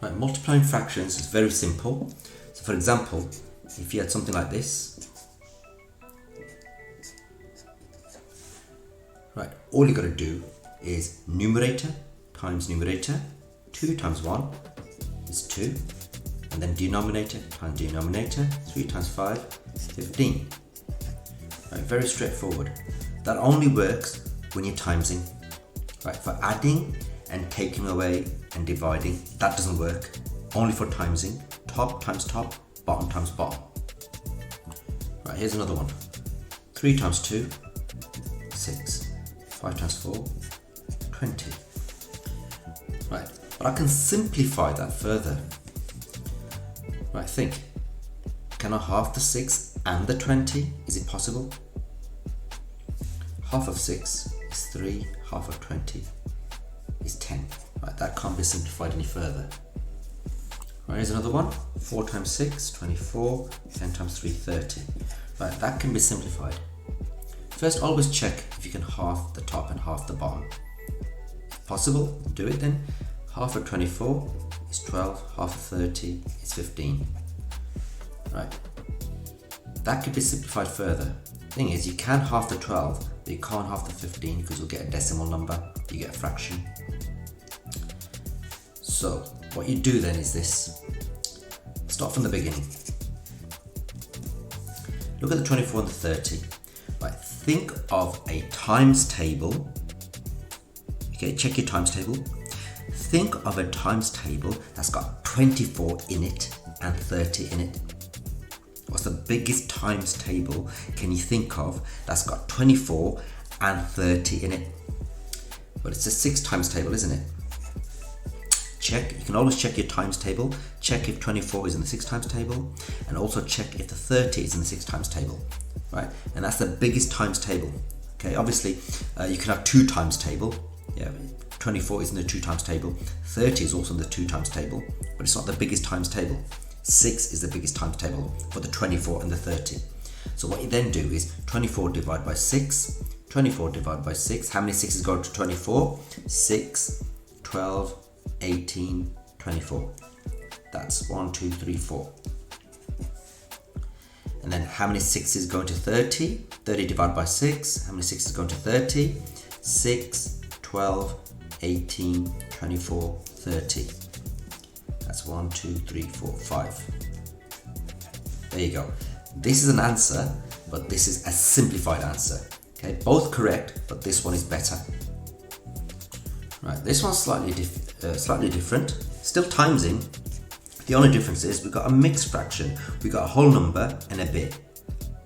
Right, multiplying fractions is very simple. So for example, if you had something like this, right, all you got to do is numerator times numerator, 2 times 1 is 2, and then denominator times denominator, 3 times 5, 15. Right, very straightforward. That only works when you're timesing. Right, for adding and taking away and dividing, that doesn't work. Only for timesing, top times top, bottom times bottom. Right, here's another one. 3 times 2, 6. 5 times 4, 20. Right, but I can simplify that further. Right, think. Can I half the 6 and the 20? Is it possible? Half of 6 is 3, half of 20 is 10. Right, that can't be simplified any further. Right, here's another one. 4 times 6, 24, 10 times 3, 30. Right, that can be simplified. First, always check if you can half the top and half the bottom. If possible, do it then. Half of 24 is 12, half of 30 is 15. Right, that could be simplified further. Thing is, you can half the 12, but you can't half the 15 because you'll get a decimal number, you get a fraction. So, what you do then is this. Start from the beginning. Look at the 24 and the 30. Right, think of a times table. Okay, check your times table. Think of a times table that's got 24 in it and 30 in it. What's the biggest times table can you think of that's got 24 and 30 in it? Well, it's a 6 times table, isn't it? Check, you can always check your times table. Check if 24 is in the 6 times table, and also check if the 30 is in the 6 times table, right? And that's the biggest times table. Okay, obviously you can have 2 times table. Yeah, 24 is in the 2 times table. 30 is also in the 2 times table, but it's not the biggest times table. 6 is the biggest times table for the 24 and the 30. So what you then do is 24 divided by 6. 24 divided by 6. How many 6s go to 24? 6, 12, 18, 24. That's 1, 2, 3, 4. And then how many 6s go to 30? 30 divided by 6. How many 6s go to 30? 6, 12, 18, 24, 30. That's 1, 2, 3, 4, 5. There you go. This is an answer, but this is a simplified answer. Okay, both correct, but this one is better. Right, this one's slightly different. Still timesing. The only difference is we've got a mixed fraction. We've got a whole number and a bit.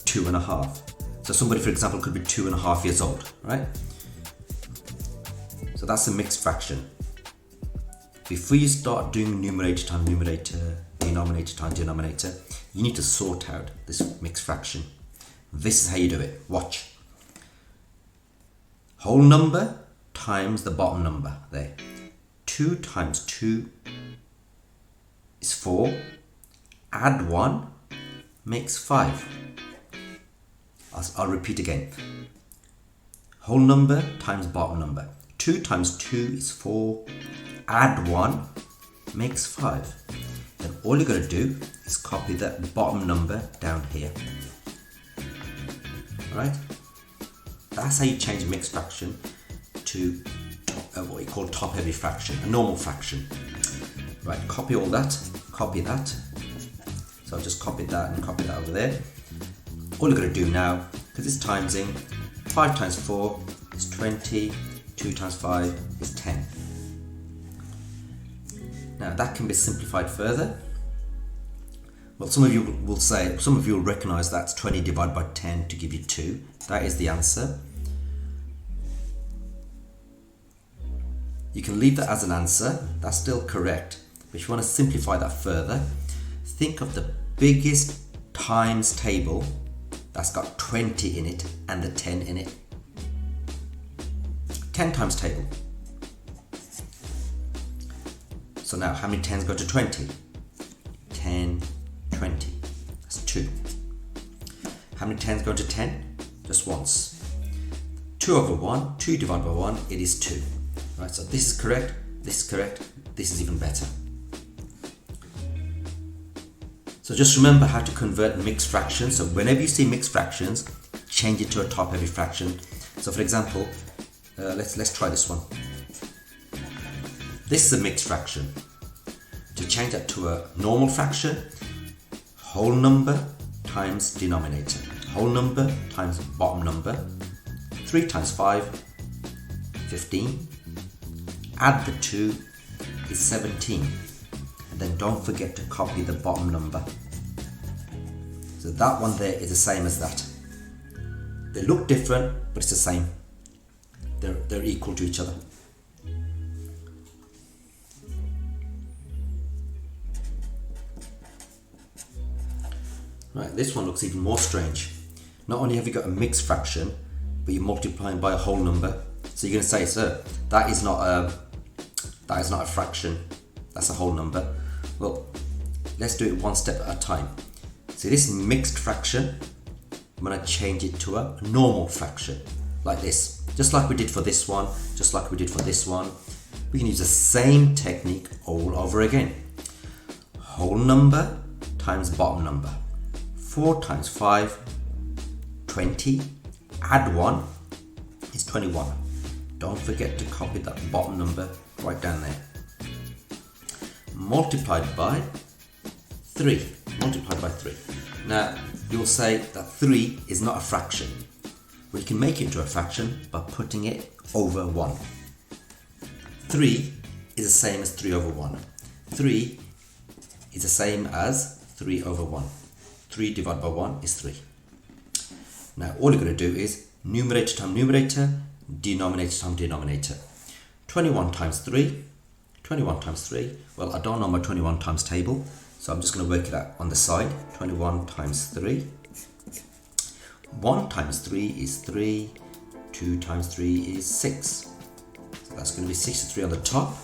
2.5. So somebody, for example, could be 2.5 years old, right? So that's a mixed fraction. Before you start doing numerator times numerator, denominator times denominator, you need to sort out this mixed fraction. This is how you do it. Watch. Whole number times the bottom number there. 2 times 2 is 4. Add 1 makes 5. I'll repeat again. Whole number times bottom number. 2 times 2 is 4. Add 1 makes 5. Then all you're going to do is copy the bottom number down here. Alright? That's how you change mixed fraction to what we call top heavy fraction, a normal fraction. Right, copy all that, copy that. So I've just copied that and copied that over there. All you're going to do now, because it's timesing, 5 times 4 is 20, 2 times 5 is 10. Now that can be simplified further. Well, some of you will recognize that's 20 divided by 10 to give you 2. That is the answer. You can leave that as an answer, that's still correct. But if you want to simplify that further, think of the biggest times table that's got 20 in it and the 10 in it. 10 times table. So now, how many 10s go to 20? 10, 20. That's 2. How many 10s go to 10? Just once. 2 over 1, 2 divided by 1, it is 2. Right, so this is correct, this is correct, this is even better. So just remember how to convert mixed fractions. So whenever you see mixed fractions, change it to a top-heavy fraction. So for example, let's try this one. This is a mixed fraction. To change that to a normal fraction, whole number times denominator. Whole number times bottom number. 3 times 5, 15. Add the 2 is 17. And then don't forget to copy the bottom number. So that one there is the same as that. They look different, but it's the same. They're equal to each other. Right, this one looks even more strange. Not only have you got a mixed fraction, but you're multiplying by a whole number. So you're going to say, sir, that is not a fraction. That's a whole number. Well, let's do it one step at a time. See this mixed fraction, I'm going to change it to a normal fraction, like this. Just like we did for this one, just like we did for this one. We can use the same technique all over again. Whole number times bottom number. 4 times 5, 20. Add 1 is 21. Don't forget to copy that bottom number right down there. Multiplied by 3. Multiplied by 3. Now, you'll say that 3 is not a fraction. Well, you can make it into a fraction by putting it over 1. 3 is the same as 3 over 1. 3 is the same as 3 over 1. 3 divided by 1 is 3. Now, all you're going to do is numerator times numerator, denominator times denominator. 21 times 3. 21 times 3. Well, I don't know my 21 times table, so I'm just going to work it out on the side. 21 times 3. 1 times 3 is 3. 2 times 3 is 6. So that's going to be 63 on the top.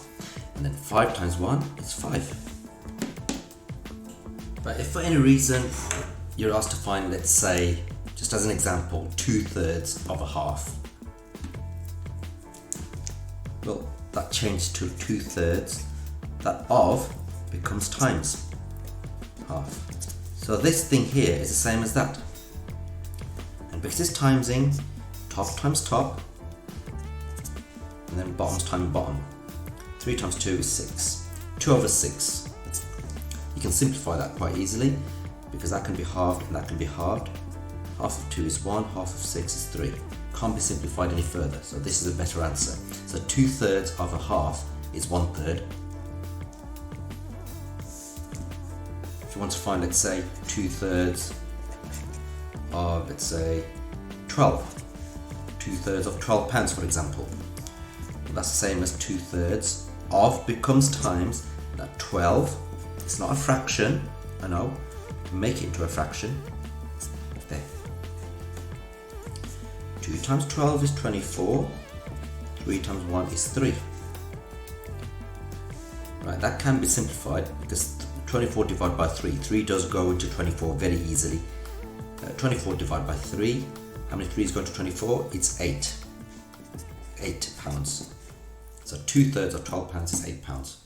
And then 5 times 1 is 5. But if for any reason you're asked to find, let's say, just as an example, 2/3 of a half. Well, that changed to 2/3. That of becomes times half. So this thing here is the same as that. And because it's timesing, top times top, and then bottoms times bottom. 3 times 2 is 6. 2 over 6. You can simplify that quite easily because that can be halved and that can be halved. Half of 2 is 1, half of 6 is 3. Can't be simplified any further, so this is a better answer. So 2/3 of a half is 1/3. If you want to find, let's say, 2/3 of, let's say, 12. 2/3 of 12 pounds, for example. Well, that's the same as 2/3 of becomes times that 12. It's not a fraction, I know. To make it into a fraction, there. 2 times 12 is 24. 3 times 1 is 3. Right, that can be simplified because 24 divided by 3. 3 does go into 24 very easily. 24 divided by 3. How many 3's go into 24? It's 8. 8 pounds. So 2/3 of 12 pounds is 8 pounds.